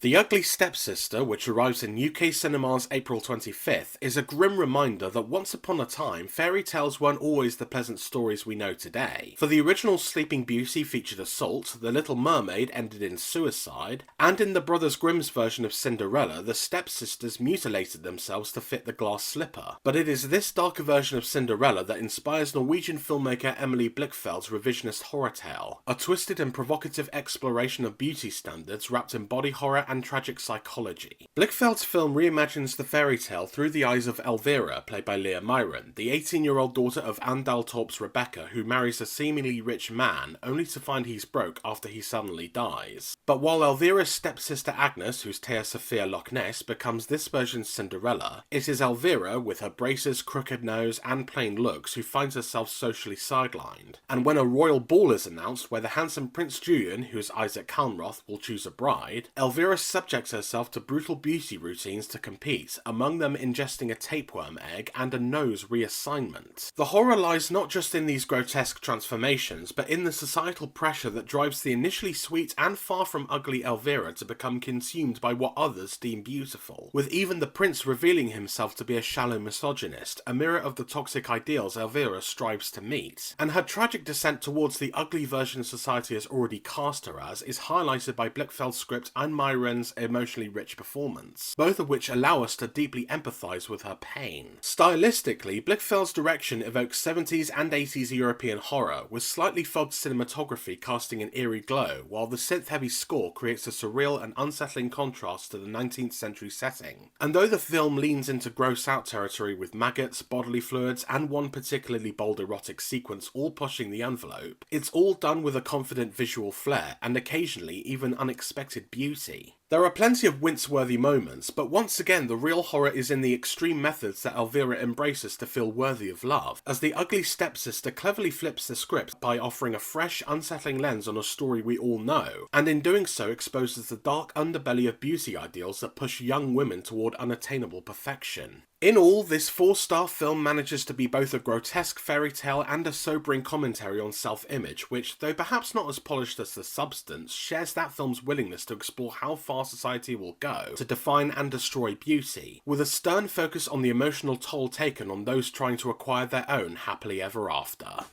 The Ugly Stepsister, which arrives in UK cinemas April 25th, is a grim reminder that once upon a time, fairy tales weren't always the pleasant stories we know today. For the original Sleeping Beauty featured assault, The Little Mermaid ended in suicide, and in the Brothers Grimm's version of Cinderella, the stepsisters mutilated themselves to fit the glass slipper. But it is this darker version of Cinderella that inspires Norwegian filmmaker Emily Blichfeld's revisionist horror tale, a twisted and provocative exploration of beauty standards wrapped in body horror and tragic psychology. Blichfeld's film reimagines the fairy tale through the eyes of Elvira, played by Leah Myron, the 18-year-old daughter of Anne Daltorp's Rebecca, who marries a seemingly rich man, only to find he's broke after he suddenly dies. But while Elvira's stepsister Agnes, who's Thea Sophia Loch Ness, becomes this version's Cinderella, it is Elvira, with her braces, crooked nose, and plain looks, who finds herself socially sidelined. And when a royal ball is announced where the handsome Prince Julian, who is Isaac Calmroth, will choose a bride, Elvira subjects herself to brutal beauty routines to compete, among them ingesting a tapeworm egg and a nose reassignment. The horror lies not just in these grotesque transformations, but in the societal pressure that drives the initially sweet and far from ugly Elvira to become consumed by what others deem beautiful, with even the prince revealing himself to be a shallow misogynist, a mirror of the toxic ideals Elvira strives to meet. And her tragic descent towards the ugly version society has already cast her as is highlighted by Blichfeld's script and Myron's emotionally rich performance, both of which allow us to deeply empathise with her pain. Stylistically, Blichfeld's direction evokes 70s and 80s European horror, with slightly fogged cinematography casting an eerie glow, while the synth-heavy score creates a surreal and unsettling contrast to the 19th century setting. And though the film leans into gross-out territory with maggots, bodily fluids, and one particularly bold erotic sequence all pushing the envelope, it's all done with a confident visual flair, and occasionally even unexpected beauty. There are plenty of wince-worthy moments, but once again the real horror is in the extreme methods that Elvira embraces to feel worthy of love, as the ugly stepsister cleverly flips the script by offering a fresh, unsettling lens on a story we all know, and in doing so exposes the dark underbelly of beauty ideals that push young women toward unattainable perfection. In all, this 4-star film manages to be both a grotesque fairy tale and a sobering commentary on self-image, which, though perhaps not as polished as the substance, shares that film's willingness to explore how far society will go to define and destroy beauty, with a stern focus on the emotional toll taken on those trying to acquire their own happily ever after.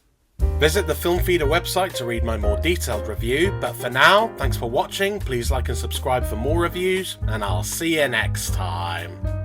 Visit the Film Feeder website to read my more detailed review, but for now, thanks for watching, please like and subscribe for more reviews, and I'll see you next time.